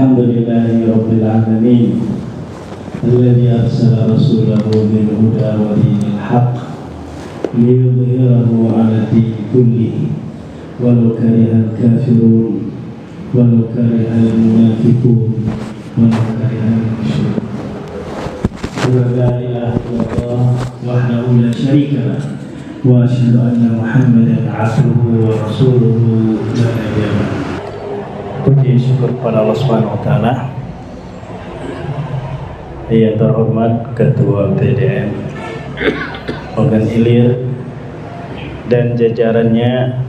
الحمد لله رب العالمين الذي أرسل رسوله بالهدى ودين الحق ليظهره على الدين كله ولو كره الكافرون ولو كره المنافقون ولو كره المشركون. لا إله إلا الله وحده لا شريك له وأشهد أن محمدا عبده ورسوله لا نبي بعده. Puji syukur kepada Allah Subhanahu wa taala. Yang terhormat Ketua PDM Organ Hilir dan jajarannya,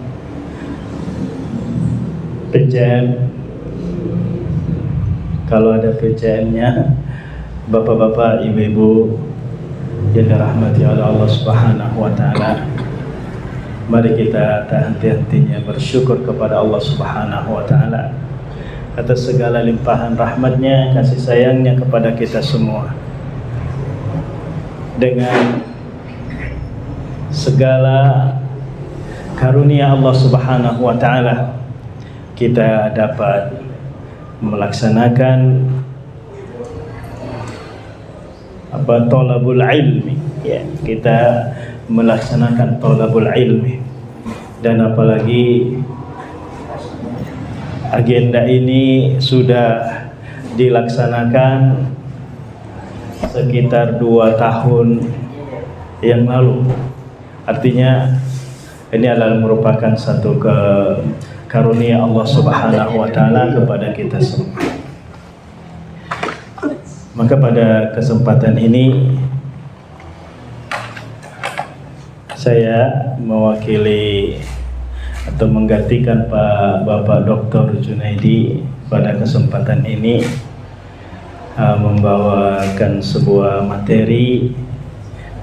PCM, kalau ada PCM-nya, bapak-bapak, ibu-ibu yang dirahmati oleh Allah Subhanahu wa taala. Mari kita tak henti-hentinya bersyukur kepada Allah Subhanahu wa taala atas segala limpahan rahmatnya, kasih sayangnya kepada kita semua. Dengan segala karunia Allah Subhanahu wa taala, kita dapat melaksanakan thalabul ilmi, ya, kita melaksanakan thalabul ilmi. Dan apalagi agenda ini sudah dilaksanakan sekitar 2 tahun yang lalu. Artinya ini adalah merupakan satu karunia Allah Subhanahu wa taala kepada kita semua. Maka pada kesempatan ini saya mewakili atau menggantikan Pak Bapak Dr. Junaidi pada kesempatan ini membawakan sebuah materi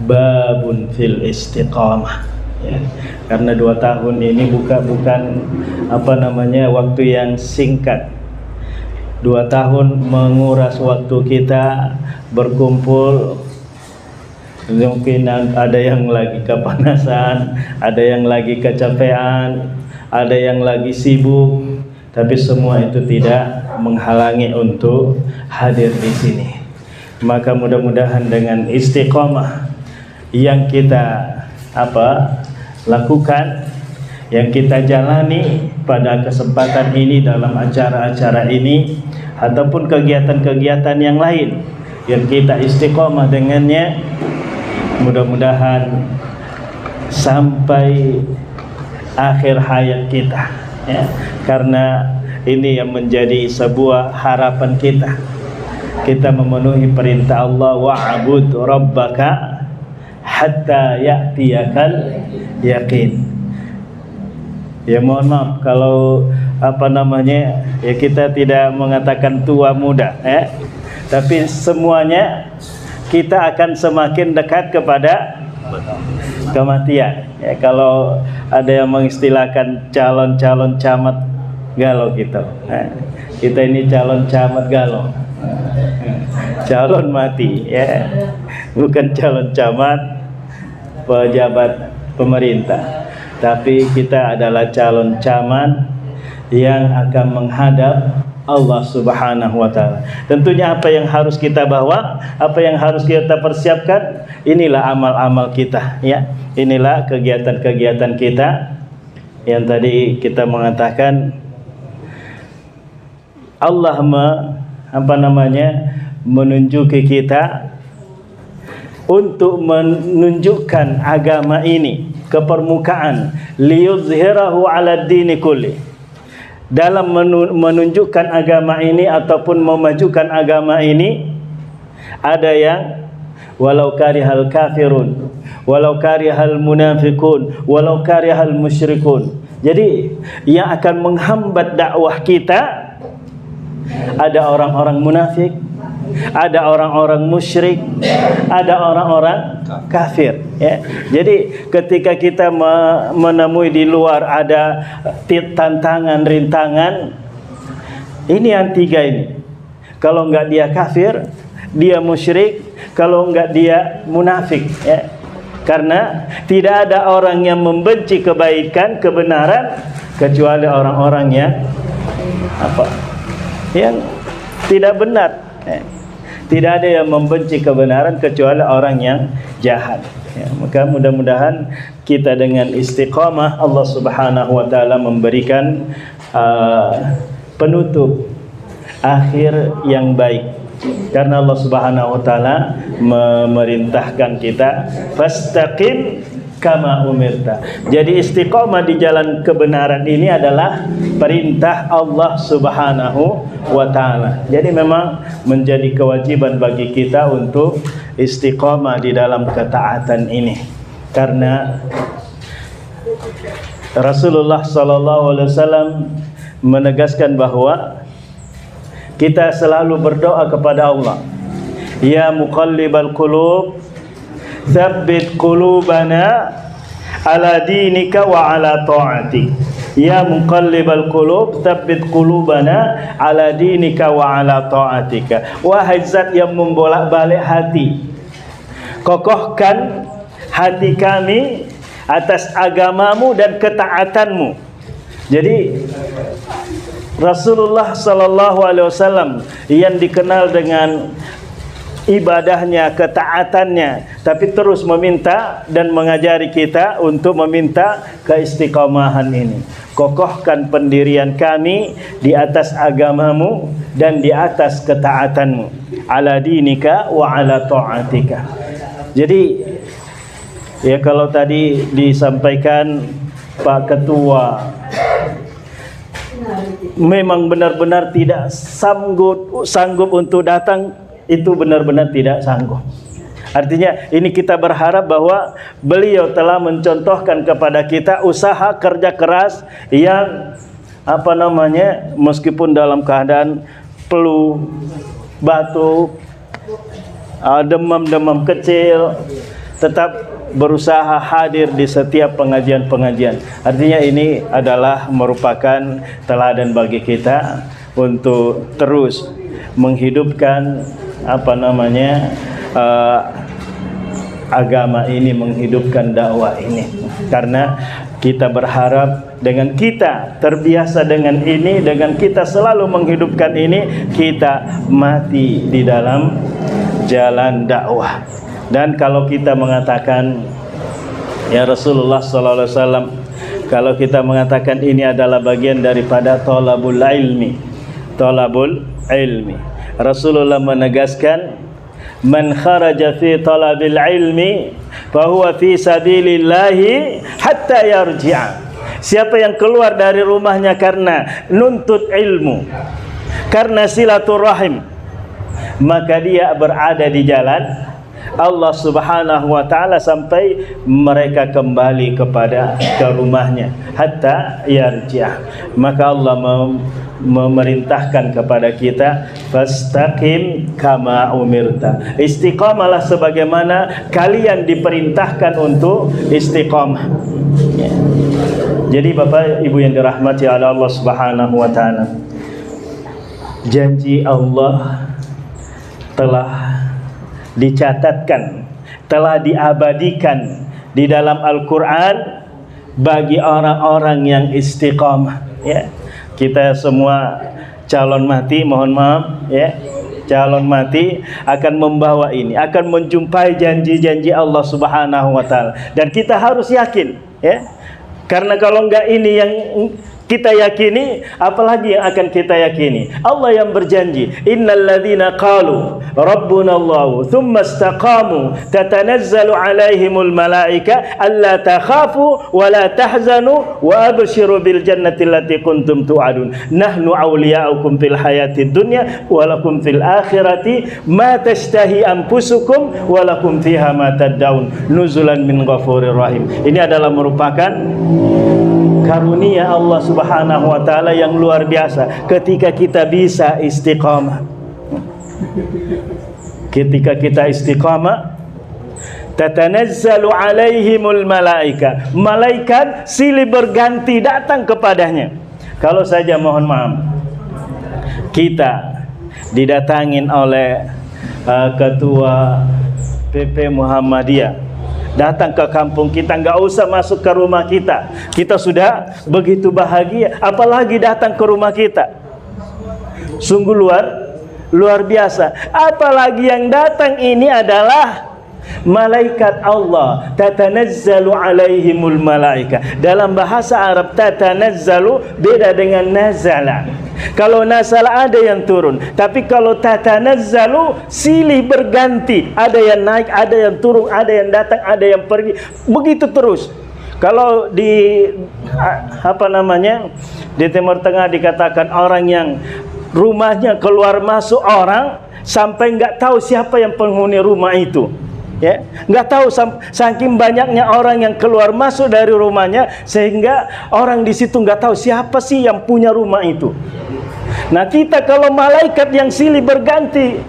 babun fil istiqamah, ya. Karena 2 tahun ini bukan waktu yang singkat. 2 tahun menguras waktu kita berkumpul. Mungkin ada yang lagi kepanasan, ada yang lagi kecapean, ada yang lagi sibuk, tapi semua itu tidak menghalangi untuk hadir di sini. Maka mudah-mudahan dengan istiqomah yang kita lakukan, yang kita jalani pada kesempatan ini dalam acara-acara ini ataupun kegiatan-kegiatan yang lain yang kita istiqomah dengannya, mudah-mudahan sampai akhir hayat kita, ya. Karena ini yang menjadi sebuah harapan kita. Kita memenuhi perintah Allah, wa'bud rabbaka hatta ya'tiyakal yaqin. Ya mohon maaf kalau ya kita tidak mengatakan tua muda, ya. Tapi semuanya kita akan semakin dekat kepada kematian, ya. Kalau ada yang mengistilahkan calon-calon camat galau gitu, kita ini calon camat galau, calon mati, ya, bukan calon camat pejabat pemerintah, tapi kita adalah calon camat yang akan menghadap Allah Subhanahu wa taala. Tentunya apa yang harus kita bawa, apa yang harus kita persiapkan, inilah amal-amal kita, ya. Inilah kegiatan-kegiatan kita yang tadi kita mengatakan Allah menunjuki kita untuk menunjukkan agama ini ke permukaan, liyuzhirahu 'ala dini kulli. Dalam menunjukkan agama ini ataupun memajukan agama ini, ada yang walau karihal kafirun, walau karihal munafiqun, walau karihal musyrikun. Jadi yang akan menghambat dakwah kita ada orang-orang munafik, ada orang-orang musyrik, ada orang-orang kafir, ya. Jadi ketika kita menemui di luar ada tantangan, rintangan, ini yang 3 ini. Kalau enggak dia kafir, dia musyrik, kalau enggak dia munafik, ya. Karena tidak ada orang yang membenci kebaikan, kebenaran kecuali orang-orang yang yang tidak benar. Tidak ada yang membenci kebenaran kecuali orang yang jahat. Maka mudah-mudahan kita dengan istiqamah Allah Subhanahu wa taala memberikan penutup akhir yang baik. Karena Allah Subhanahu wa taala memerintahkan kita fastaqim kama umirta. Jadi istiqamah di jalan kebenaran ini adalah perintah Allah Subhanahu wa taala. Jadi memang menjadi kewajiban bagi kita untuk istiqamah di dalam ketaatan ini. Karena Rasulullah sallallahu alaihi wasallam menegaskan bahwa kita selalu berdoa kepada Allah, ya muqallibal qulub tsabbit qulubana ala dinika wa ala ta'atik. Ya muqallibal qulub tsabbit qulubana ala dinika wa ala ta'atika. Wahai zat yang membolak-balik hati, kokohkan hati kami atas agamamu dan ketaatanmu. Jadi Rasulullah sallallahu alaihi wasallam yang dikenal dengan ibadahnya, ketaatannya, tapi terus meminta dan mengajari kita untuk meminta keistiqomahan ini. Kokohkan pendirian kami di atas agamamu dan di atas ketaatanmu. Ala dinika wa ala ta'atika. Jadi ya, kalau tadi disampaikan Pak Ketua memang benar-benar tidak sanggup untuk datang, itu benar-benar tidak sanggup. Artinya ini kita berharap bahwa beliau telah mencontohkan kepada kita usaha kerja keras yang meskipun dalam keadaan flu, batuk, demam-demam kecil, tetap berusaha hadir di setiap pengajian-pengajian. Artinya ini adalah merupakan teladan bagi kita untuk terus menghidupkan agama ini, menghidupkan dakwah ini. Karena kita berharap dengan kita terbiasa dengan ini, dengan kita selalu menghidupkan ini, kita mati di dalam jalan dakwah. Dan kalau kita mengatakan ya Rasulullah sallallahu alaihi wasallam, kalau kita mengatakan ini adalah bagian daripada thalabul ilmi, Rasulullah menegaskan man kharaja fi talabil ilmi fa huwa fi sabilillahi hatta yarji'a. Siapa yang keluar dari rumahnya karena nuntut ilmu, karena silaturahim, maka dia berada di jalan Allah Subhanahu wa taala sampai mereka kembali ke rumahnya, hatta yarji'ah. Maka Allah memerintahkan kepada kita fastaqim kama umirta. Istiqamalah sebagaimana kalian diperintahkan untuk istiqamah. Ya. Jadi Bapak Ibu yang dirahmati oleh Allah Subhanahu wa taala, janji Allah telah dicatatkan, telah diabadikan di dalam Al-Quran bagi orang-orang yang istiqamah. Ya, kita semua calon mati, mohon maaf, ya, calon mati akan membawa ini, akan menjumpai janji-janji Allah Subhanahu wa taala, dan kita harus yakin, ya, karena kalau enggak ini yang kita yakini, apalagi yang akan kita yakini? Allah yang berjanji, innal ladzina qalu rabbuna Allah thumma istaqamu tatanazzalu alaihimul malaika alla takhafu wa la tahzanu wa abshiru bil jannati allati kuntum tu'adun nahnu awliya'ukum fil hayatid dunya wa lakum fil akhirati ma tashtahi anfusukum wa lakum fiha ma tad'un nuzulan min ghafurir rahim. Ini adalah merupakan karunia Allah Subhanahu wa taala yang luar biasa ketika kita bisa istiqamah. Ketika kita istiqamah, tatanazzalu alaihimul malaika. Malaikat silih berganti datang kepadanya. Kalau saja mohon maaf, kita didatangin oleh ketua PP Muhammadiyah, datang ke kampung kita, nggak usah masuk ke rumah kita, kita sudah begitu bahagia, apalagi datang ke rumah kita. Sungguh luar biasa. Apalagi yang datang ini adalah malaikat Allah, tatanazzalu alaihimul malaika. Dalam bahasa Arab tatanazzalu beda dengan nazala. Kalau nazala ada yang turun, tapi kalau tatanazzalu silih berganti, ada yang naik, ada yang turun, ada yang datang, ada yang pergi, begitu terus. Kalau di di Timur Tengah dikatakan orang yang rumahnya keluar masuk orang sampai nggak tahu siapa yang penghuni rumah itu. Ya, nggak tahu, saking banyaknya orang yang keluar masuk dari rumahnya sehingga orang di situ nggak tahu siapa sih yang punya rumah itu. Nah, kita kalau malaikat yang silih berganti,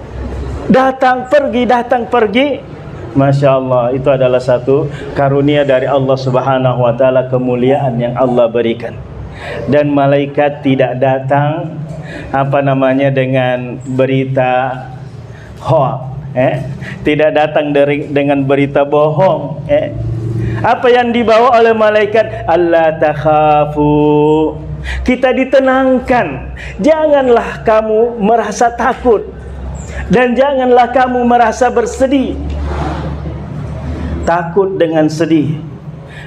datang pergi, Masya Allah, itu adalah satu karunia dari Allah Subhanahu wa Ta'ala, kemuliaan yang Allah berikan. Dan malaikat tidak datang dengan berita hoax. Tidak datang dengan berita bohong. Apa yang dibawa oleh malaikat? Allah takhafu. Kita ditenangkan, janganlah kamu merasa takut dan janganlah kamu merasa bersedih. Takut dengan sedih,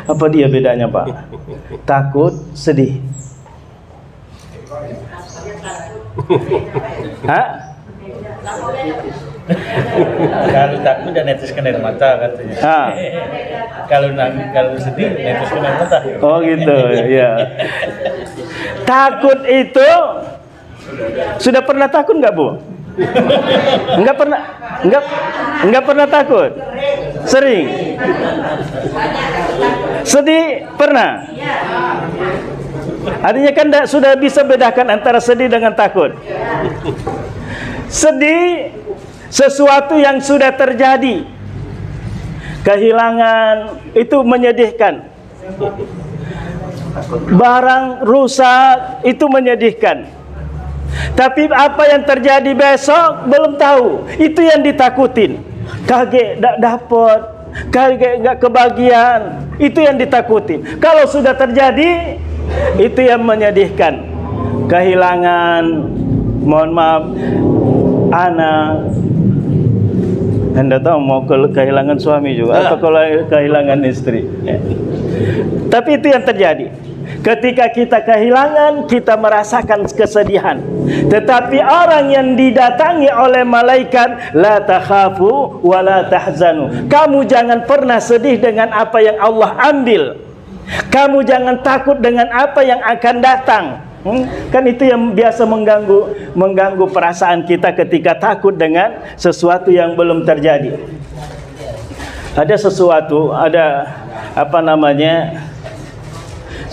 apa dia bedanya, Pak? Takut, sedih. Hah? Kalau takut dan neteskan air mata katanya. Kalau sedih neteskan air mata. Oh gitu, ya. Takut itu sudah pernah takut nggak, Bu? Enggak pernah takut. Sering. Sedih pernah. Artinya kan sudah bisa bedakan antara sedih dengan takut. Sedih sesuatu yang sudah terjadi, kehilangan, itu menyedihkan. Barang rusak itu menyedihkan. Tapi apa yang terjadi besok belum tahu, itu yang ditakutin. Kaget tak dapat, kaget nggak kebagian, itu yang ditakutin. Kalau sudah terjadi, itu yang menyedihkan. Kehilangan, mohon maaf, anak, Anda tahu mau kehilangan suami juga atau kalau kehilangan istri. Tapi itu yang terjadi. Ketika kita kehilangan, kita merasakan kesedihan. Tetapi orang yang didatangi oleh malaikat, la takhafu wa la tahzanu. Kamu jangan pernah sedih dengan apa yang Allah ambil. Kamu jangan takut dengan apa yang akan datang. Kan itu yang biasa mengganggu perasaan kita ketika takut dengan sesuatu yang belum terjadi. Ada sesuatu,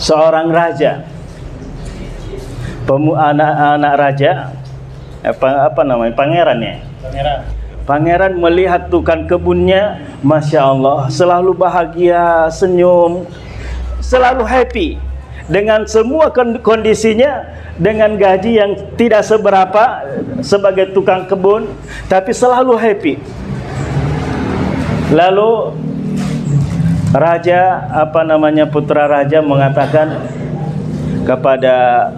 seorang raja, anak raja, pangeran ya. Pangeran melihat tukang kebunnya, Masya Allah, selalu bahagia, senyum, selalu happy dengan semua kondisinya, dengan gaji yang tidak seberapa sebagai tukang kebun, tapi selalu happy. Lalu raja, putra raja mengatakan kepada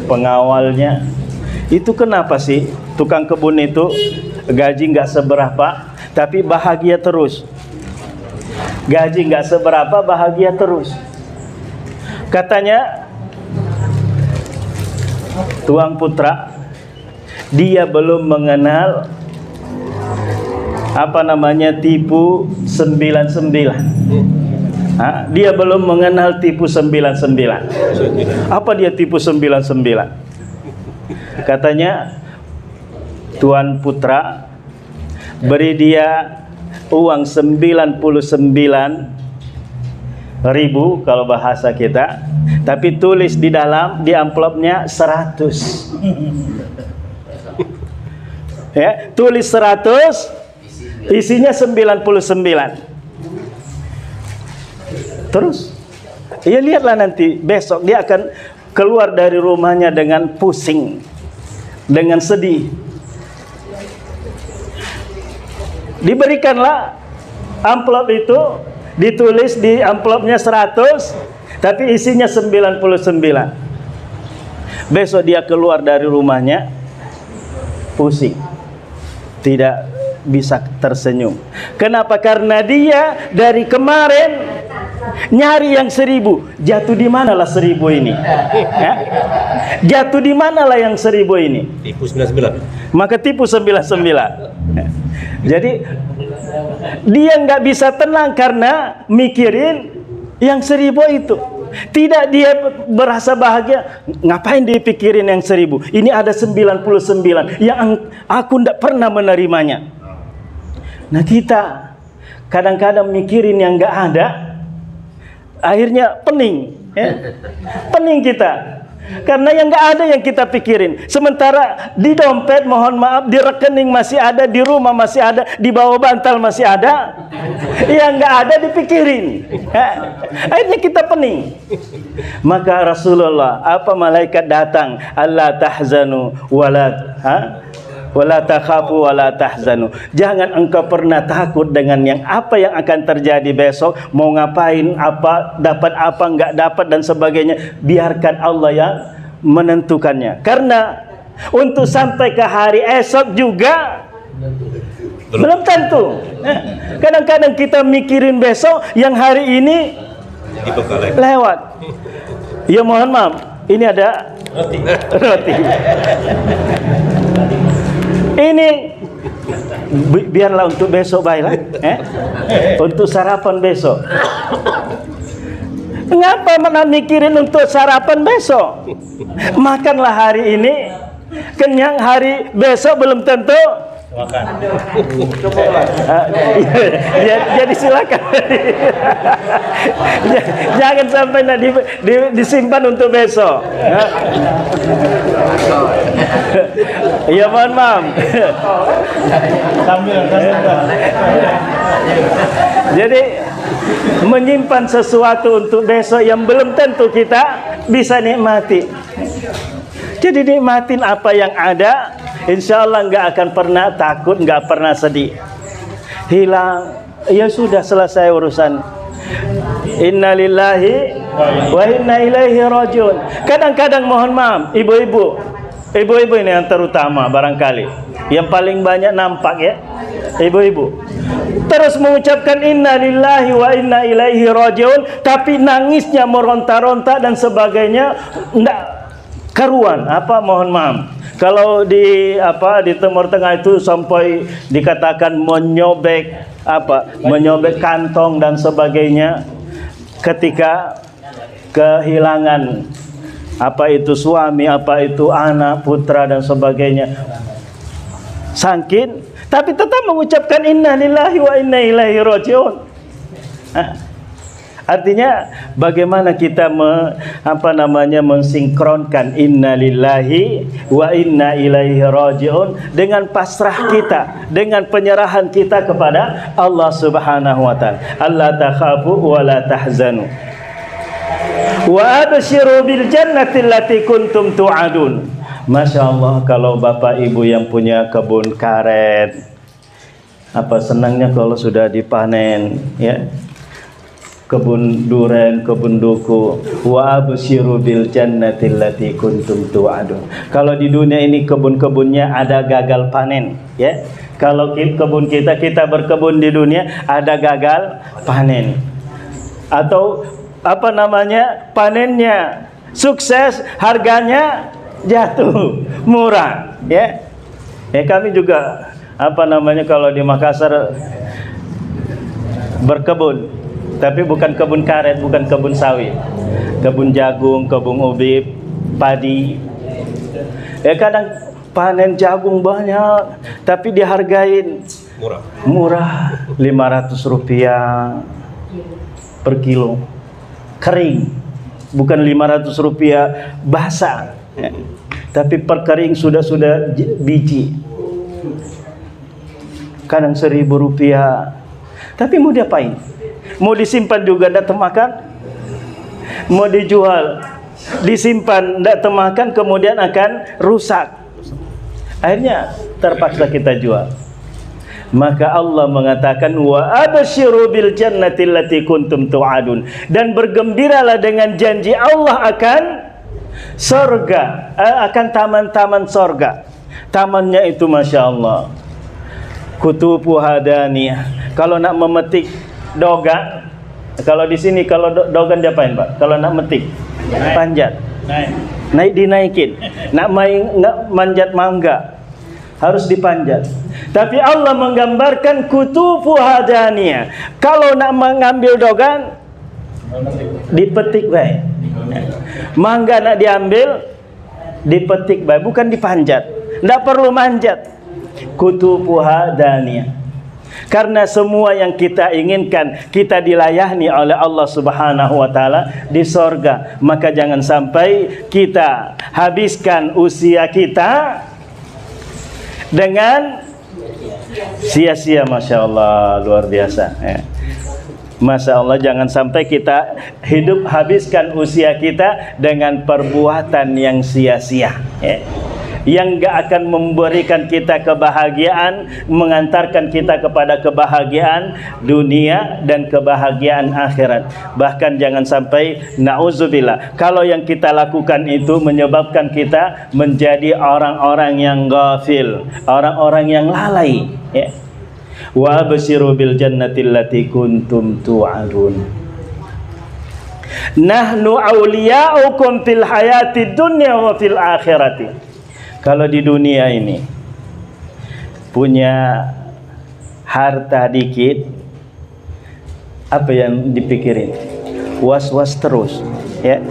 pengawalnya, itu kenapa sih tukang kebun itu gaji nggak seberapa tapi bahagia terus? Gaji nggak seberapa, bahagia terus. Katanya tuang putra, dia belum mengenal tipu 99. Dia belum mengenal tipu 99. Apa dia tipu 99? Katanya tuan putra beri dia uang 99.000 kalau bahasa kita, tapi tulis di amplopnya 100. Ya, tulis 100, isinya 99. Terus ya lihatlah nanti besok dia akan keluar dari rumahnya dengan pusing, dengan sedih. Diberikanlah amplop itu, ditulis di amplopnya 100, tapi isinya 99. Besok dia keluar dari rumahnya, pusing, tidak bisa tersenyum. Kenapa? Karena dia dari kemarin nyari yang 1000, jatuh di manalah 1000 ini? Ya? Jatuh di manalah yang 1000 ini? Tipu 99. Maka tipu 99. Jadi dia nggak bisa tenang karena mikirin yang 1000 itu. Tidak dia berasa bahagia. Ngapain dipikirin yang 1000? Ini ada 99 yang aku tidak pernah menerimanya. Nah kita kadang-kadang mikirin yang nggak ada, akhirnya pening, ya? Pening kita. Karena yang nggak ada yang kita pikirin. Sementara di dompet, mohon maaf, di rekening masih ada, di rumah masih ada, di bawah bantal masih ada. Yang nggak ada dipikirin. Akhirnya kita pening. Maka Rasulullah, apa malaikat datang, Allah tahzanu wala takhafu wala tahzanu. Jangan engkau pernah takut dengan apa yang akan terjadi besok, mau ngapain, apa dapat apa enggak dapat dan sebagainya. Biarkan Allah yang menentukannya. Karena untuk sampai ke hari esok juga belum tentu. Kadang-kadang kita mikirin besok, yang hari ini lewat. Ya mohon maaf, ini ada roti. Ini biarlah untuk besok baiklah, untuk sarapan besok. Mengapa mana mikirin untuk sarapan besok? Makanlah hari ini, kenyang hari besok belum tentu makan. Jadi silakan. Jangan sampai disimpan untuk besok. Ya mohon maaf. Jadi menyimpan sesuatu untuk besok yang belum tentu kita bisa nikmati. Jadi nikmatin apa yang ada, insya Allah nggak akan pernah takut, nggak pernah sedih. Hilang, ya sudah selesai urusan. Innalillahi wa inna ilaihi rajiun. Kadang-kadang mohon maaf, ibu-ibu ini yang terutama barangkali, yang paling banyak nampak ya, ibu-ibu. Terus mengucapkan innalillahi wa inna ilaihi rajiun, tapi nangisnya meronta-ronta dan sebagainya, enggak karuan. Apa mohon maaf, kalau di Timur Tengah itu sampai dikatakan menyobek kantong dan sebagainya ketika kehilangan suami, anak, putra dan sebagainya. Sakit tapi tetap mengucapkan innalillahi wa inna ilaihi rajiun. Artinya bagaimana kita mensinkronkan innalillahi wa inna ilaihi rajiun dengan pasrah kita, dengan penyerahan kita kepada Allah Subhanahu wa taala. Allah takhafu wa la tahzanu. Wa abshiru bil jannati allati kuntum tu'adun. Masya Allah, kalau bapak ibu yang punya kebun karet, senangnya kalau sudah dipanen, ya. Kebun duren, kebun duku. Wa abshiru bil jannati allati kuntum tu'adun. Kalau di dunia ini kebun-kebunnya ada gagal panen, ya. Kalau kebun kita berkebun di dunia ada gagal panen. Atau panennya sukses, harganya jatuh, murah, ya. Kami juga kalau di Makassar berkebun. Tapi bukan kebun karet, bukan kebun sawit, kebun jagung, kebun ubi, padi. Kadang panen jagung banyak, tapi dihargain murah, 500 rupiah per kilo, kering. Bukan 500 rupiah basah, tapi per kering sudah biji. Kadang 1.000 rupiah, tapi mau diapain? Mau disimpan juga tidak termakan, mau dijual, disimpan tidak termakan, kemudian akan rusak. Akhirnya terpaksa kita jual. Maka Allah mengatakan wa abshiru bil jannati allati kuntum tu'adun, dan bergembiralah dengan janji Allah akan surga, akan taman-taman surga. Tamannya itu Masya Allah, kutubu hadaniyah. Kalau nak memetik doga, kalau di sini kalau dogan diapain Pak? Kalau nak metik, panjat, naik dinaikin. Nak manjat mangga, harus dipanjat. Tapi Allah menggambarkan kutubu hadaniyah. Kalau nak mengambil dogan, dipetik baik. Mangga nak diambil, dipetik baik, bukan dipanjat. Tidak perlu manjat. Kutubu hadaniyah. Karena semua yang kita inginkan, kita dilayani oleh Allah Subhanahu wa taala di sorga. Maka jangan sampai kita habiskan usia kita dengan sia-sia. Masya Allah, luar biasa ya. Masya Allah, jangan sampai kita hidup habiskan usia kita dengan perbuatan yang sia-sia ya, yang gak akan memberikan kita kebahagiaan, mengantarkan kita kepada kebahagiaan dunia dan kebahagiaan akhirat. Bahkan jangan sampai na'udzubillah, kalau yang kita lakukan itu menyebabkan kita menjadi orang-orang yang ghafil, orang-orang yang lalai ya. Wa abshiru bil jannati allati kuntum tu'adun. Nahnu awliya'ukum fil hayati dunya wa fil akhirati. Kalau di dunia ini punya harta dikit, apa yang dipikirin? Was-was terus ya.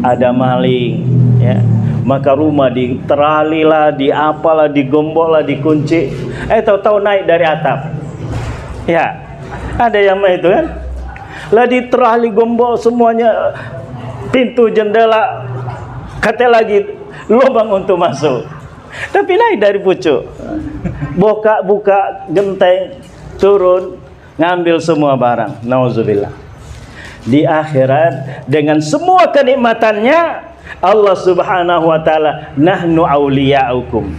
Ada maling ya, maka rumah diteralilah, diapalah, digemboklah, dikunci. Tahu-tahu naik dari atap. Ya, ada yang itu kan? Lah diterali, gembok semuanya, pintu jendela, kata lagi lubang untuk masuk. Tapi naik dari pucuk. Buka genteng, turun, ngambil semua barang. Nauzubillah. Di akhirat dengan semua kenikmatannya, Allah Subhanahu wa taala, nahnu awliya'ukum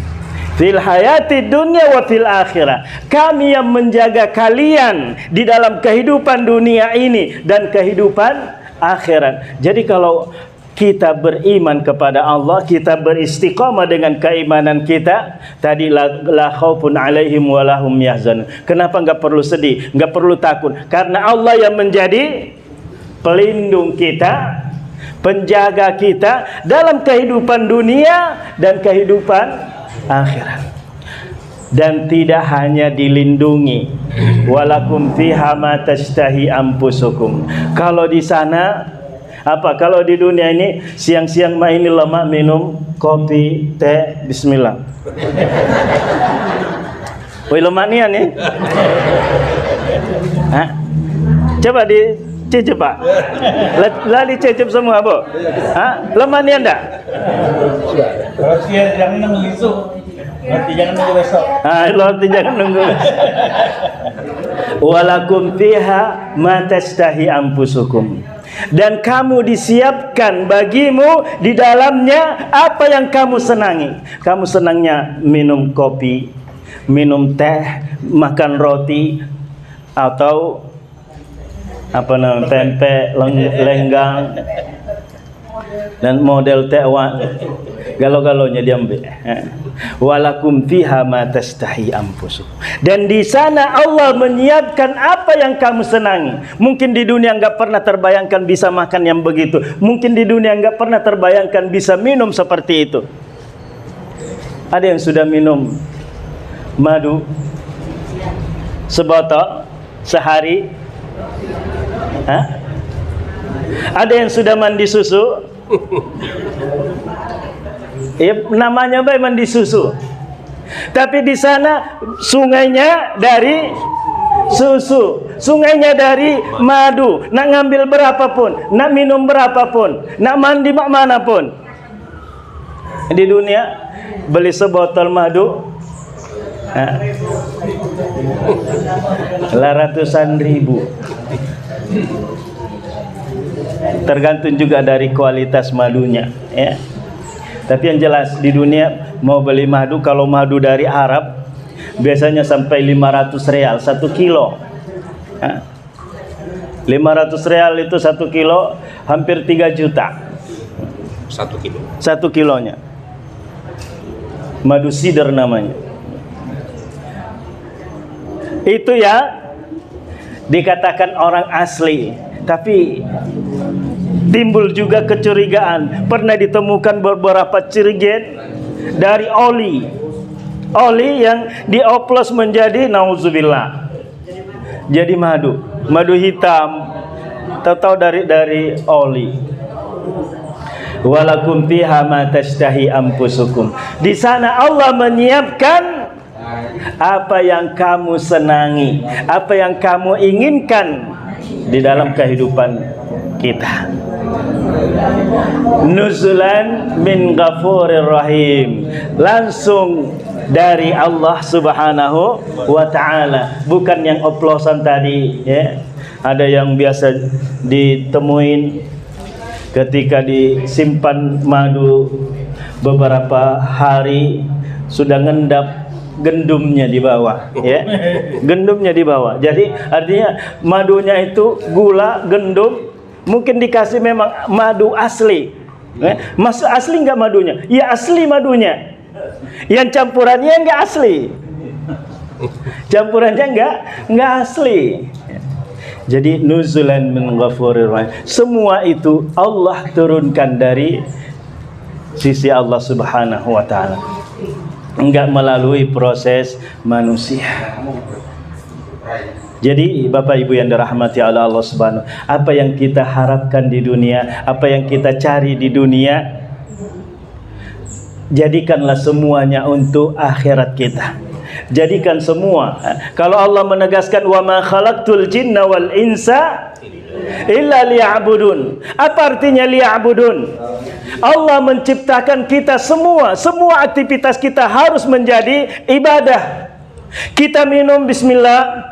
fil hayati dunya wa fil akhirah. Kami yang menjaga kalian di dalam kehidupan dunia ini dan kehidupan akhirat. Jadi kalau kita beriman kepada Allah, kita beristiqamah dengan keimanan kita, tadi la khaufun alaihim wa lahum yahzanun. Kenapa enggak perlu sedih, enggak perlu takut? Karena Allah yang menjadi pelindung kita, penjaga kita dalam kehidupan dunia dan kehidupan akhirat. Dan tidak hanya dilindungi, walakum fiha ma tashtahi anfusukum. Kalau di sana apa? Kalau di dunia ini siang-siang main lemak, minum kopi, teh, bismillah. Woi lemak nian nih. Hah? Coba dicicip Pak. Lah dicicip semua Bu. Hah? Lemak nian enggak? Kalau siang jangan nunggu besok. Roti jangan nunggu besok. Roti jangan nunggu. Walakum fiha ma tashtahi anfusukum. Dan kamu disiapkan bagimu di dalamnya apa yang kamu senangi. Kamu senangnya minum kopi, minum teh, makan roti, atau apa namanya, tempe, lenggang, dan model tewan, galau-galaunya diambil. Walakum fiha ma tashtahi anfusukum. Dan di sana Allah menyiapkan apa yang kamu senangi. Mungkin di dunia enggak pernah terbayangkan bisa makan yang begitu. Mungkin di dunia enggak pernah terbayangkan bisa minum seperti itu. Ada yang sudah minum madu sebotol sehari? Hah? Ada yang sudah mandi susu? Ya, namanya baik mandi susu. Tapi di sana sungainya dari susu, sungainya dari madu. Nak ngambil berapapun, nak minum berapapun, nak mandi manapun. Di dunia beli sebotol madu ratusan ribu. Tergantung juga dari kualitas madunya ya. Tapi yang jelas di dunia mau beli madu, kalau madu dari Arab biasanya sampai 500 real 1 kilo. 500 real itu 1 kilo, hampir 3 juta. 1 kilo. 1 kilonya. Madu sidr namanya. Itu ya dikatakan orang asli, tapi timbul juga kecurigaan. Pernah ditemukan beberapa cirigen dari oli yang dioplos menjadi nauzubillah jadi madu hitam, tahu dari oli. Walakum fiha ma tashtahi anfusukum. Di sana Allah menyiapkan apa yang kamu senangi, apa yang kamu inginkan di dalam kehidupan kita. Nuzulan min ghafurir rahim, langsung dari Allah Subhanahu wa ta'ala, bukan yang oplosan tadi ya. Ada yang biasa ditemuin ketika disimpan madu beberapa hari sudah ngendap gendumnya di bawah ya. Gendumnya di bawah. Jadi artinya madunya itu gula, gendum, mungkin dikasih memang madu asli. Mas asli enggak madunya? Ya asli madunya. Yang campurannya enggak asli. Campurannya enggak asli. Jadi nuzulan min ghafurir rahim. Semua itu Allah turunkan dari sisi Allah Subhanahu wa ta'ala, enggak melalui proses manusia. Jadi Bapak Ibu yang dirahmati Allah Subhanahu, apa yang kita harapkan di dunia, apa yang kita cari di dunia, jadikanlah semuanya untuk akhirat kita. Jadikan semua. Kalau Allah menegaskan wa ma khalaqtul jinna wal insa illa liya'budun. Apa artinya liya'budun? Allah menciptakan kita semua aktivitas kita harus menjadi ibadah. Kita minum bismillah,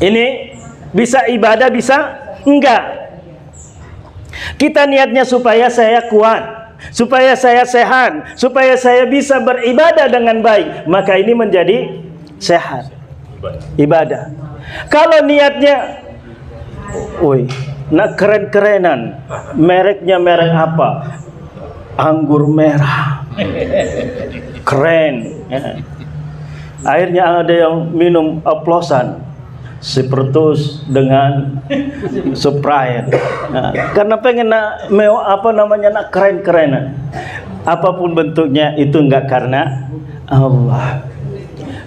ini bisa ibadah, bisa enggak. Kita niatnya supaya saya kuat, supaya saya sehat, supaya saya bisa beribadah dengan baik, maka ini menjadi sehat, ibadah. Kalau niatnya nak keren-kerenan, mereknya merek apa? Anggur merah, keren ya. Akhirnya ada yang minum oplosan Spiritus dengan Sprite, nah, karena pengen nak keren-kerenan. Apapun bentuknya itu enggak karena Allah.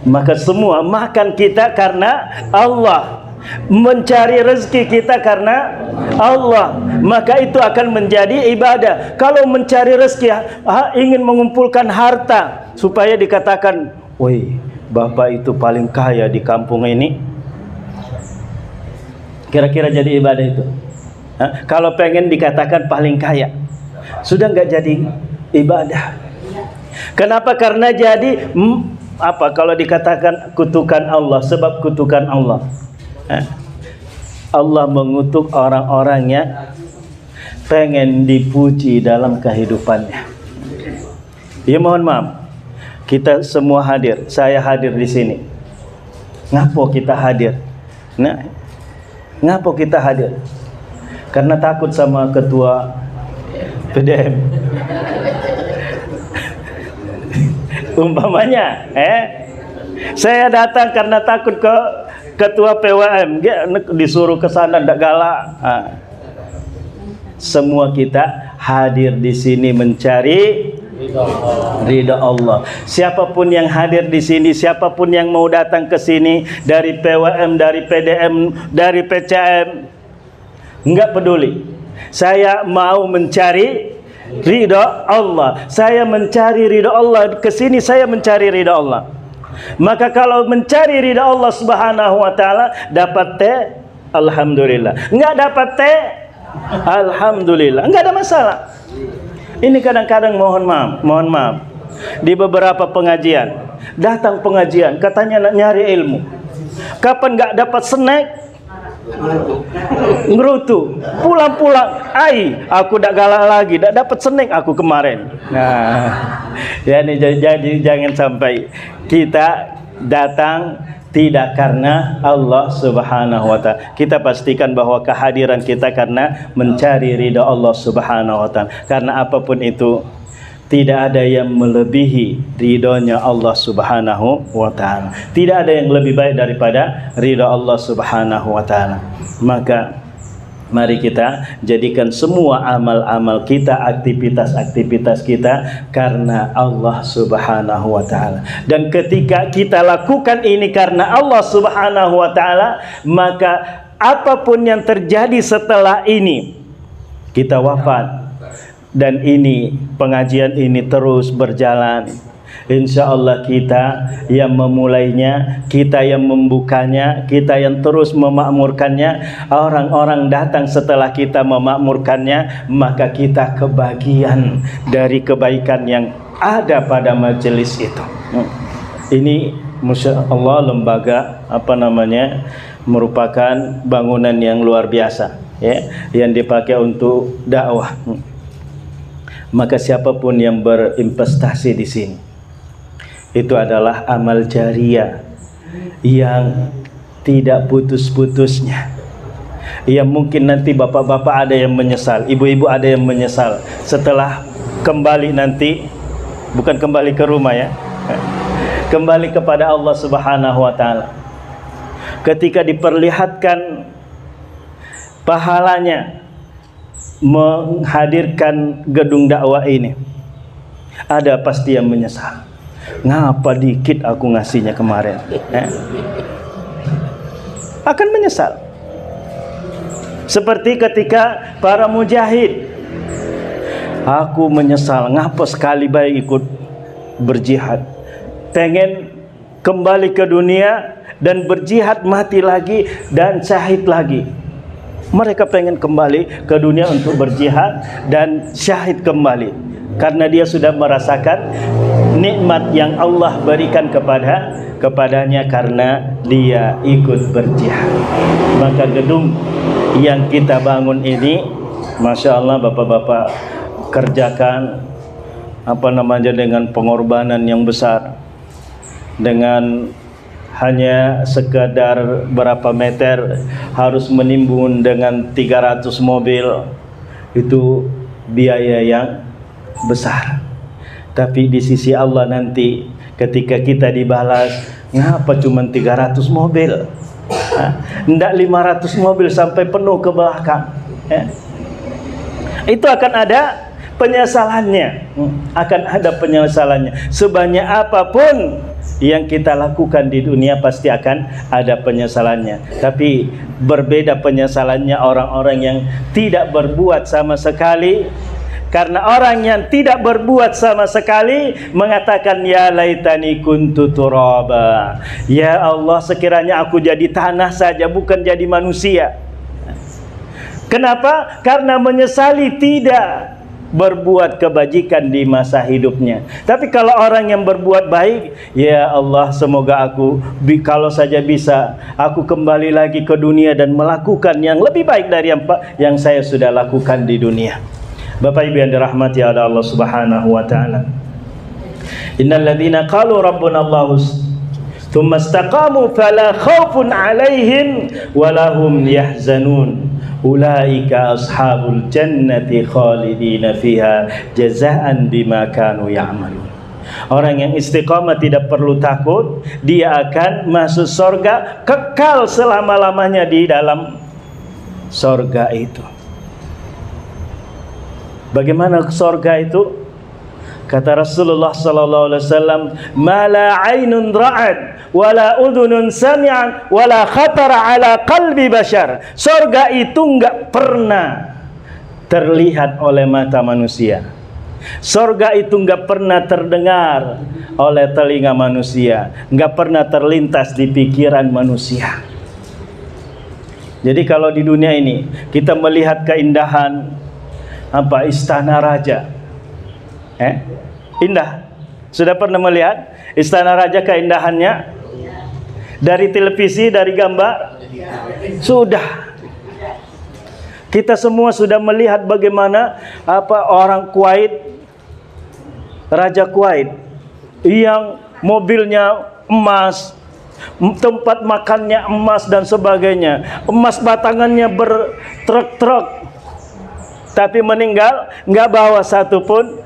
Maka semua makan kita karena Allah, mencari rezeki kita karena Allah, maka itu akan menjadi ibadah. Kalau mencari rezeki ingin mengumpulkan harta supaya dikatakan, woi, bapak itu paling kaya di kampung ini, kira-kira jadi ibadah itu? Kalau pengen dikatakan paling kaya, sudah nggak jadi ibadah. Kenapa? Karena jadi kalau dikatakan kutukan Allah, sebab kutukan Allah. Allah mengutuk orang-orang yang pengen dipuji dalam kehidupannya. Ya mohon maaf, kita semua hadir, saya hadir di sini. Ngapo kita hadir? Nah, ngapa kita hadir? Karena takut sama ketua PDM. Umpamanya, saya datang karena takut ke ketua PWM, disuruh ke sana ndak galak. Semua kita hadir di sini mencari ridha Allah. Siapapun yang hadir di sini, siapapun yang mau datang ke sini dari PWM, dari PDM, dari PCM, enggak peduli. Saya mau mencari ridha Allah. Saya mencari ridha Allah. Ke sini saya mencari ridha Allah. Maka kalau mencari ridha Allah Subhanahu wa taala, dapat teh, alhamdulillah. Enggak dapat teh, alhamdulillah. Enggak ada masalah. Ini kadang-kadang mohon maaf, di beberapa pengajian, datang pengajian katanya nak nyari ilmu, kapan nggak dapat snack, ngerutu, pulang-pulang, aku dak galak lagi, dak dapat snack aku kemarin. Nah, ya ini jadi jangan sampai kita datang tidak karena Allah Subhanahu wa ta'ala. Kita pastikan bahwa kehadiran kita karena mencari ridha Allah Subhanahu wa ta'ala. Karena apapun itu, tidak ada yang melebihi ridhonya Allah Subhanahu wa ta'ala. Tidak ada yang lebih baik daripada ridha Allah Subhanahu wa ta'ala. Maka mari kita jadikan semua amal-amal kita, aktivitas-aktivitas kita karena Allah Subhanahu wa ta'ala. Dan ketika kita lakukan ini karena Allah Subhanahu wa ta'ala, maka apapun yang terjadi setelah ini, kita wafat dan ini pengajian ini terus berjalan, insya Allah kita yang memulainya, kita yang membukanya, kita yang terus memakmurkannya. Orang-orang datang setelah kita memakmurkannya, maka kita kebagian dari kebaikan yang ada pada majelis itu. Ini Masya Allah lembaga merupakan bangunan yang luar biasa, ya, yang dipakai untuk dakwah. Maka siapapun yang berinvestasi di sini, itu adalah amal jariah yang tidak putus-putusnya. Yang mungkin nanti bapak-bapak ada yang menyesal, ibu-ibu ada yang menyesal setelah kembali nanti, bukan kembali ke rumah ya, kembali kepada Allah Subhanahu wa ta'ala. Ketika diperlihatkan pahalanya menghadirkan gedung dakwah ini, ada pasti yang menyesal. Ngapa dikit aku ngasihnya kemarin, akan menyesal. Seperti ketika para mujahid, aku menyesal ngapa sekali baik ikut berjihad, pengen kembali ke dunia dan berjihad, mati lagi dan syahid lagi. Mereka pengen kembali ke dunia untuk berjihad dan syahid kembali, karena dia sudah merasakan nikmat yang Allah berikan kepadanya karena dia ikut berjihad. Maka gedung yang kita bangun ini, Masya Allah, bapak-bapak kerjakan dengan pengorbanan yang besar, dengan hanya sekadar berapa meter harus menimbun dengan 300 mobil. Itu biaya yang besar. Tapi di sisi Allah nanti ketika kita dibalas, ngapa cuma 300 mobil? Hendak 500 mobil sampai penuh ke belakang. Itu akan ada penyesalannya. Akan ada penyesalannya. Sebanyak apapun yang kita lakukan di dunia pasti akan ada penyesalannya. Tapi berbeda penyesalannya orang-orang yang tidak berbuat sama sekali. Karena orang yang tidak berbuat sama sekali mengatakan, ya laitani kuntu turaba, ya Allah sekiranya aku jadi tanah saja, bukan jadi manusia. Kenapa? Karena menyesali tidak berbuat kebajikan di masa hidupnya. Tapi kalau orang yang berbuat baik, ya Allah semoga aku kalau saja bisa aku kembali lagi ke dunia dan melakukan yang lebih baik dari yang saya sudah lakukan di dunia. Bapak Ibu yang dirahmati oleh Allah Subhanahu wa ta'ala, innal ladzina qalu rabbuna Allah tsumma istaqamu fala khaufun 'alaihim wa lahum yahzanun ulaika ashabul jannati khalidina fiha jazaan bima kanu ya'malun. Orang yang istiqamah tidak perlu takut, dia akan masuk surga, kekal selama-lamanya di dalam surga itu. Bagaimana surga itu? Kata Rasulullah sallallahu alaihi wasallam, "Ma la 'ainun ra'at wa la udhunun sami'at wa la khatara 'ala qalbi bashar." Surga itu enggak pernah terlihat oleh mata manusia. Surga itu enggak pernah terdengar oleh telinga manusia, enggak pernah terlintas di pikiran manusia. Jadi kalau di dunia ini kita melihat keindahan istana raja, indah. Sudah pernah melihat istana raja keindahannya? Dari televisi, dari gambar? Sudah. Kita semua sudah melihat bagaimana orang Kuwait, Raja Kuwait yang mobilnya emas, tempat makannya emas dan sebagainya, emas batangannya bertruk-truk, tapi meninggal nggak bawa satupun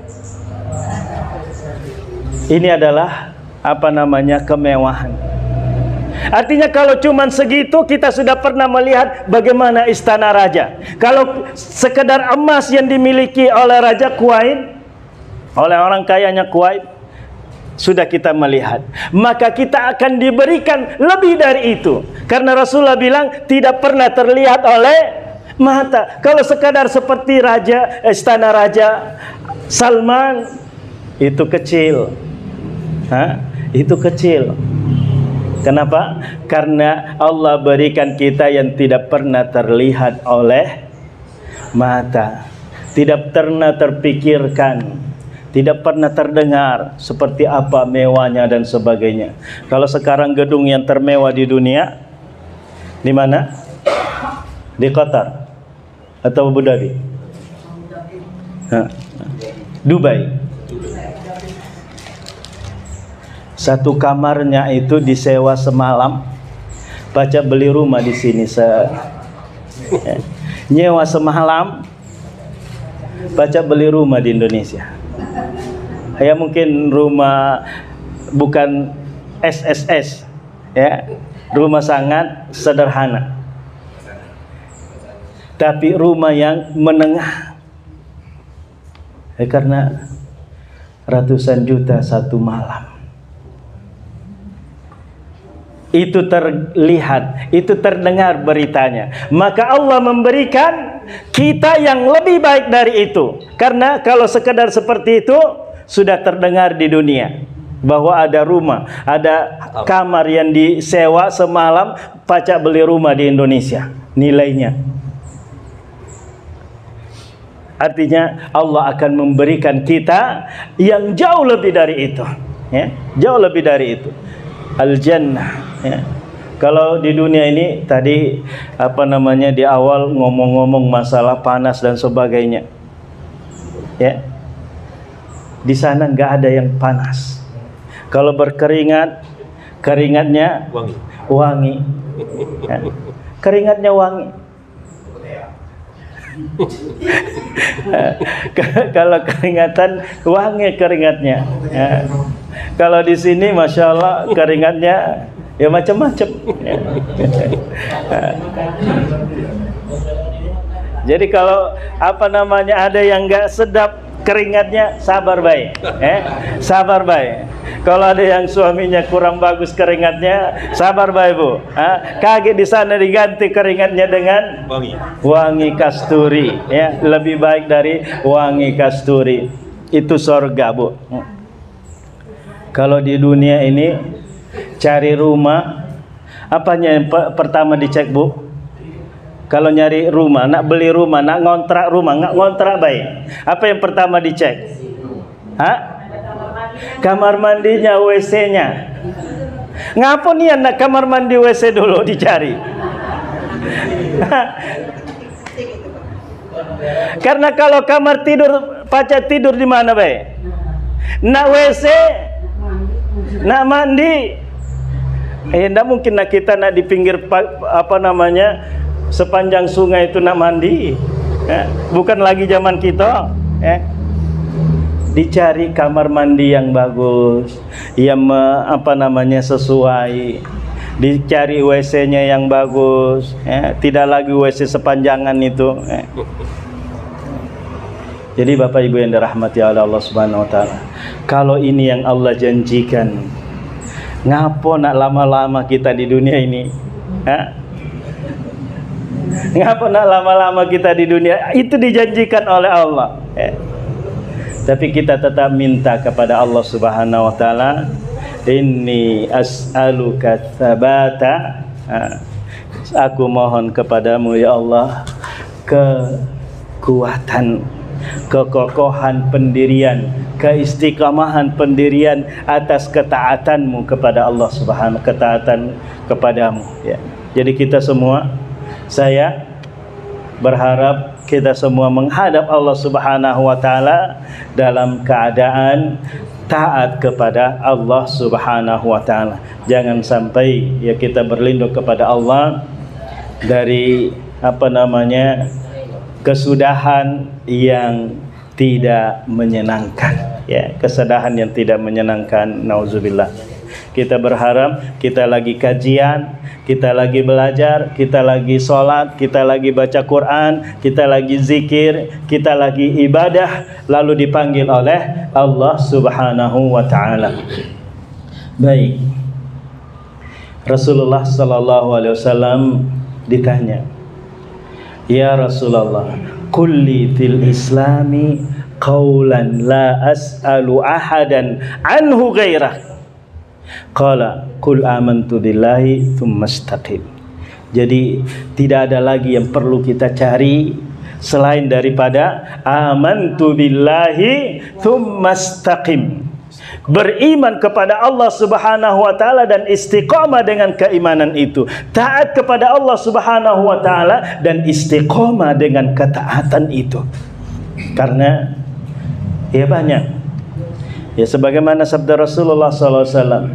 Ini adalah kemewahan. Artinya kalau cuman segitu kita sudah pernah melihat bagaimana istana raja. Kalau sekedar emas yang dimiliki oleh Raja Kuwait, oleh orang kayanya Kuwait, sudah kita melihat. Maka kita akan diberikan lebih dari itu. Karena Rasulullah bilang tidak pernah terlihat oleh mata. Kalau sekadar seperti istana Raja Salman, itu kecil. Itu kecil. Kenapa? Karena Allah berikan kita yang tidak pernah terlihat oleh mata, tidak pernah terpikirkan, tidak pernah terdengar seperti apa mewahnya dan sebagainya. Kalau sekarang gedung yang termewah di dunia di mana? Di Qatar atau Abu Dhabi? Dubai. Satu kamarnya itu disewa semalam. Baca beli rumah di sini nyewa semalam. Baca beli rumah di Indonesia. Ya mungkin rumah bukan SSS, ya, rumah sangat sederhana. Tapi rumah yang menengah. Karena ratusan juta satu malam. Itu terlihat, itu terdengar beritanya. Maka Allah memberikan kita yang lebih baik dari itu. Karena kalau sekedar seperti itu sudah terdengar di dunia bahwa ada rumah, ada kamar yang disewa semalam, pacak beli rumah di Indonesia nilainya. Artinya Allah akan memberikan kita yang jauh lebih dari itu, ya, jauh lebih dari itu. Al-Jannah, ya. Kalau di dunia ini tadi di awal ngomong-ngomong masalah panas dan sebagainya, ya, di sana nggak ada yang panas. Kalau berkeringat, keringatnya wangi, ya. Keringatnya wangi. Kalau keringatan wangi keringatnya, ya. Kalau di sini masya Allah keringatnya ya macam-macam, ya. Jadi kalau ada yang nggak sedap keringatnya, sabar baik, sabar baik. Kalau ada yang suaminya kurang bagus keringatnya, sabar baik bu. Kaget di sana diganti keringatnya dengan wangi kasturi, ya, lebih baik dari wangi kasturi. Itu surga bu. Kalau di dunia ini cari rumah, apanya yang pertama dicek bu? Kalau nyari rumah, nak beli rumah, nak ngontrak rumah, nggak ngontrak baik. Apa yang pertama dicek? Kamar mandinya, WC-nya. Ngapa nih anak kamar mandi WC dulu dicari? Karena kalau kamar tidur, pacak tidur di mana baik? Nak WC, nak mandi, tidak mungkin nak kita nak di pinggir sepanjang sungai itu nak mandi, ya. Bukan lagi zaman kita, ya. Dicari kamar mandi yang bagus, yang sesuai. Dicari WC-nya yang bagus, ya. Tidak lagi WC sepanjangan itu, ya. Jadi Bapak Ibu yang dirahmati oleh Allah Subhanahu wa taala, kalau ini yang Allah janjikan, ngapo nak lama-lama kita di dunia ini, ha? Ngapa nak lama-lama kita di dunia? Itu dijanjikan oleh Allah, ya. Tapi kita tetap minta kepada Allah Subhanahu wa taala, inni as'aluka tsabata, aku mohon kepadamu ya Allah kekuatan, kekokohan pendirian, keistiqamahan pendirian atas ketaatanmu kepada Allah Subhanahu, ketaatan kepadamu, ya. Jadi kita semua, saya berharap kita semua menghadap Allah Subhanahu wa taala dalam keadaan taat kepada Allah Subhanahu wa taala. Jangan sampai ya kita berlindung kepada Allah dari kesudahan yang tidak menyenangkan. ya, kesedihan yang tidak menyenangkan, nauzubillah. Kita berharap kita lagi kajian, kita lagi belajar, kita lagi sholat, kita lagi baca Quran, kita lagi zikir, kita lagi ibadah, lalu dipanggil oleh Allah Subhanahu wa ta'ala. Baik, Rasulullah sallallahu alaihi wasallam ditanya, "Ya Rasulullah, kulli fil islami qawlan la as'alu ahadan anhu ghairah." Qala qul amantu billahi tsumma istaqim. Jadi tidak ada lagi yang perlu kita cari selain daripada amantu billahi tsumma istaqim. Beriman kepada Allah Subhanahu wa taala dan istiqamah dengan keimanan itu. Taat kepada Allah Subhanahu wa taala dan istiqamah dengan ketaatan itu. Karena ya banyak. Ya sebagaimana sabda Rasulullah SAW,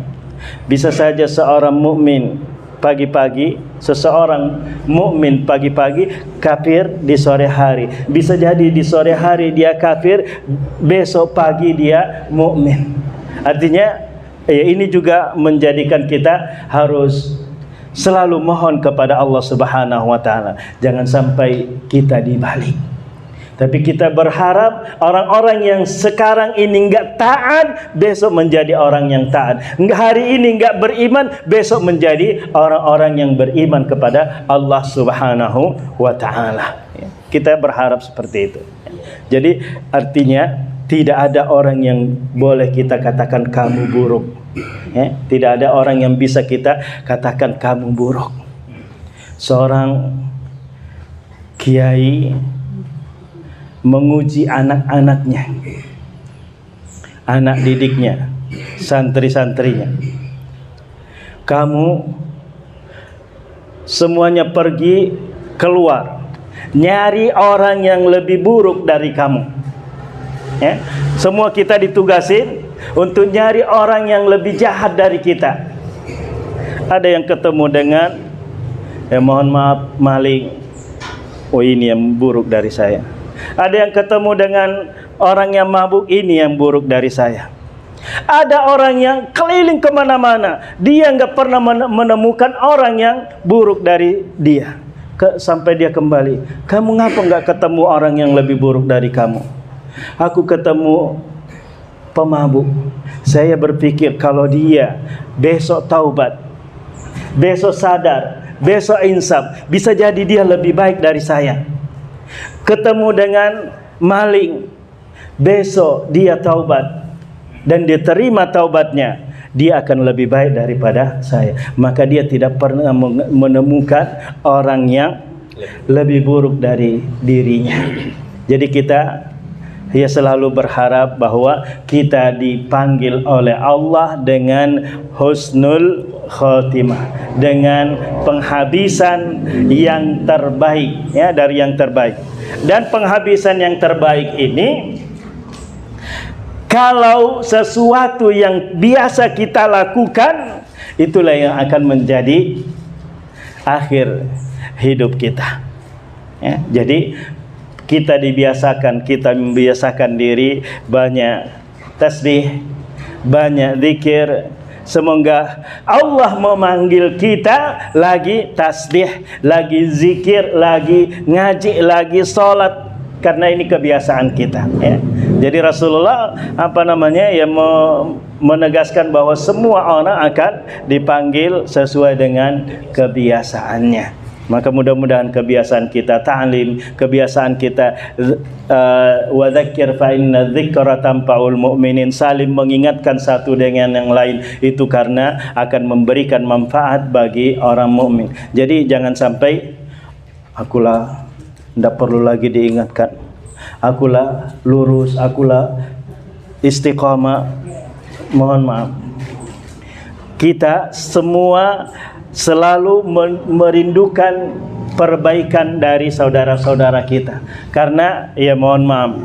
bisa saja seorang mukmin pagi-pagi, seseorang mukmin pagi-pagi, kafir di sore hari. Bisa jadi di sore hari dia kafir, besok pagi dia mukmin. Artinya ya ini juga menjadikan kita harus selalu mohon kepada Allah Subhanahu wa taala. Jangan sampai kita dibalik. Tapi kita berharap orang-orang yang sekarang ini enggak taat, besok menjadi orang yang taat. Hari ini enggak beriman, besok menjadi orang-orang yang beriman kepada Allah Subhanahu wa ta'ala. Kita berharap seperti itu. Jadi artinya tidak ada orang yang boleh kita katakan kamu buruk. Tidak ada orang yang bisa kita katakan kamu buruk. Seorang kiai menguji anak-anaknya, anak didiknya, santri-santrinya. Kamu semuanya pergi keluar, nyari orang yang lebih buruk dari kamu. Ya, semua kita ditugasin untuk nyari orang yang lebih jahat dari kita. Ada yang ketemu dengan, ya mohon maaf, maling. Oh ini yang buruk dari saya. Ada yang ketemu dengan orang yang mabuk, ini yang buruk dari saya. Ada orang yang keliling kemana-mana, dia nggak pernah menemukan orang yang buruk dari dia. Sampai dia kembali, kamu ngapa nggak ketemu orang yang lebih buruk dari kamu? Aku ketemu pemabuk. Saya berpikir kalau dia besok taubat, besok sadar, besok insaf, bisa jadi dia lebih baik dari saya. Ketemu dengan maling, besok dia taubat dan diterima taubatnya, dia akan lebih baik daripada saya. Maka dia tidak pernah menemukan orang yang lebih buruk dari dirinya. Jadi kita ya selalu berharap bahwa kita dipanggil oleh Allah dengan husnul khotimah, dengan penghabisan yang terbaik, ya, dari yang terbaik. Dan penghabisan yang terbaik ini, kalau sesuatu yang biasa kita lakukan, itulah yang akan menjadi akhir hidup kita. Ya, jadi kita membiasakan diri banyak tasbih, banyak zikir. Semoga Allah memanggil kita lagi tasbih, lagi zikir, lagi ngaji, lagi sholat, karena ini kebiasaan kita. Ya. Jadi Rasulullah menegaskan bahwa semua orang akan dipanggil sesuai dengan kebiasaannya. Maka mudah-mudahan kebiasaan kita ta'lim, kebiasaan kita wa dzakir fa inna dzikra tanfa'ul mu'minin, saling mengingatkan satu dengan yang lain, itu karena akan memberikan manfaat bagi orang mukmin. Jadi jangan sampai akulah tidak perlu lagi diingatkan, akulah lurus, akulah istiqamah. Mohon maaf, kita semua selalu merindukan perbaikan dari saudara-saudara kita. Karena ya mohon maaf,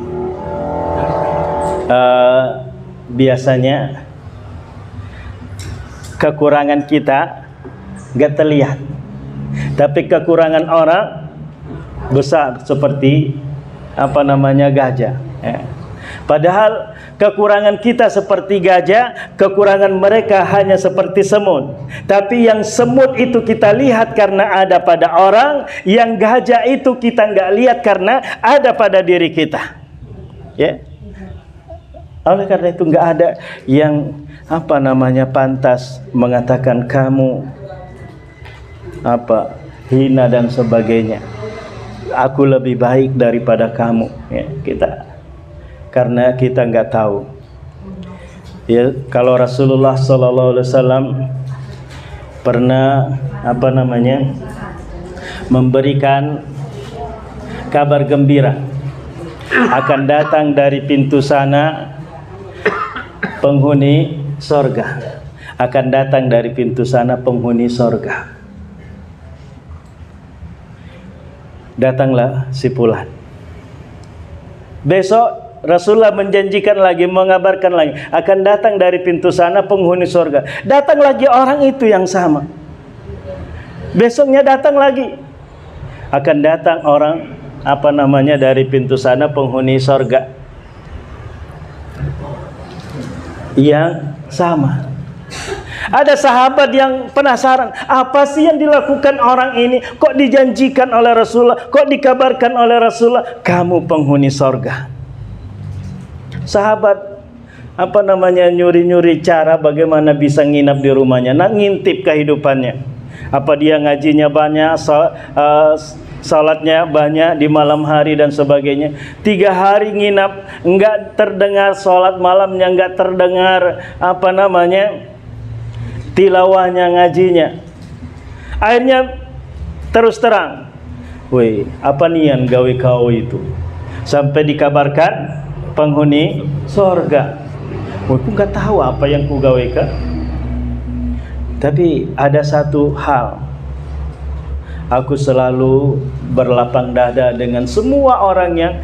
biasanya kekurangan kita gak terlihat, tapi kekurangan orang besar seperti gajah. Ya. Padahal kekurangan kita seperti gajah, kekurangan mereka hanya seperti semut. Tapi yang semut itu kita lihat karena ada pada orang, yang gajah itu kita nggak lihat karena ada pada diri kita. Ya. Oleh karena itu nggak ada yang pantas mengatakan kamu hina dan sebagainya. Aku lebih baik daripada kamu, ya, karena kita nggak tahu. Ya, kalau Rasulullah SAW pernah memberikan kabar gembira, akan datang dari pintu sana penghuni sorga, akan datang dari pintu sana penghuni sorga. Datanglah si Fulan. Besok Rasulullah menjanjikan lagi, mengabarkan lagi, akan datang dari pintu sana penghuni sorga. Datang lagi orang itu yang sama. Besoknya datang lagi, akan datang orang dari pintu sana penghuni sorga yang sama. Ada sahabat yang penasaran, apa sih yang dilakukan orang ini? Kok dijanjikan oleh Rasulullah, kok dikabarkan oleh Rasulullah, kamu penghuni sorga. Sahabat nyuri-nyuri cara bagaimana bisa nginap di rumahnya, ngintip kehidupannya. Apa dia ngajinya banyak, salatnya banyak di malam hari dan sebagainya. 3 hari nginap, enggak terdengar salat malamnya, enggak terdengar tilawahnya, ngajinya. Akhirnya terus terang, woi, apa nian gawe kau itu? Sampai dikabarkan penghuni sorga. Woi, aku nggak tahu apa yang ku gawe kan. Tapi ada satu hal, aku selalu berlapang dada dengan semua orang yang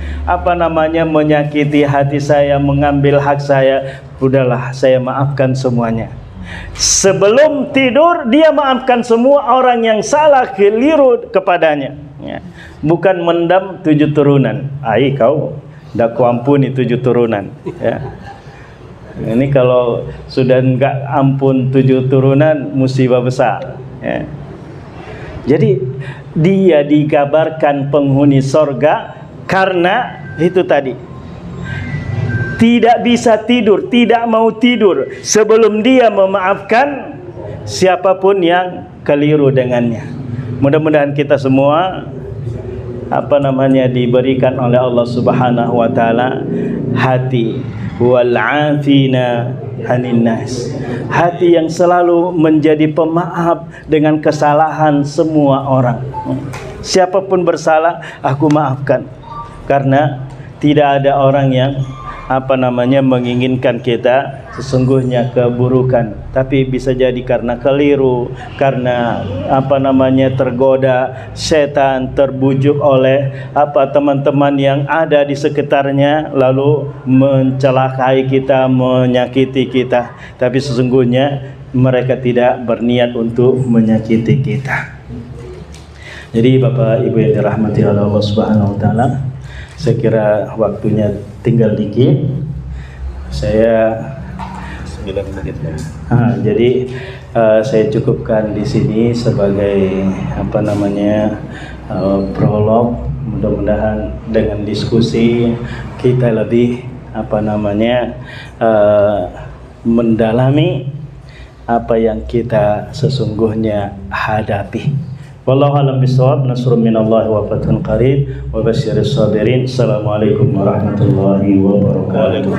menyakiti hati saya, mengambil hak saya. Udahlah, saya maafkan semuanya. Sebelum tidur dia maafkan semua orang yang salah keliru kepadanya, ya. Bukan mendam 7 turunan. Kau dah kuampuni 7 turunan, ya. Ini kalau sudah enggak ampun 7 turunan, musibah besar, ya. Jadi dia dikabarkan penghuni sorga karena itu tadi, tidak bisa tidur, tidak mau tidur sebelum dia memaafkan siapapun yang keliru dengannya. Mudah-mudahan kita semua diberikan oleh Allah Subhanahu wa taala hati wal afina anin nas, hati yang selalu menjadi pemaaf dengan kesalahan semua orang. Siapapun bersalah, aku maafkan, karena tidak ada orang yang menginginkan kita sesungguhnya keburukan, tapi bisa jadi karena keliru, karena tergoda setan, terbujuk oleh teman-teman yang ada di sekitarnya, lalu mencelakai kita, menyakiti kita, tapi sesungguhnya mereka tidak berniat untuk menyakiti kita. Jadi Bapak Ibu yang dirahmati oleh Allah Subhanahu wa taala, saya kira waktunya tinggal dikit. Saya 9 menit. Jadi saya cukupkan di sini sebagai prolog. Mudah-mudahan dengan diskusi kita lebih mendalami apa yang kita sesungguhnya hadapi. Wallahu a'lam bishawab. Nasrun minallahi wa fathun qarib wa basyiris sabirin. Assalamualaikum warahmatullahi wabarakatuh.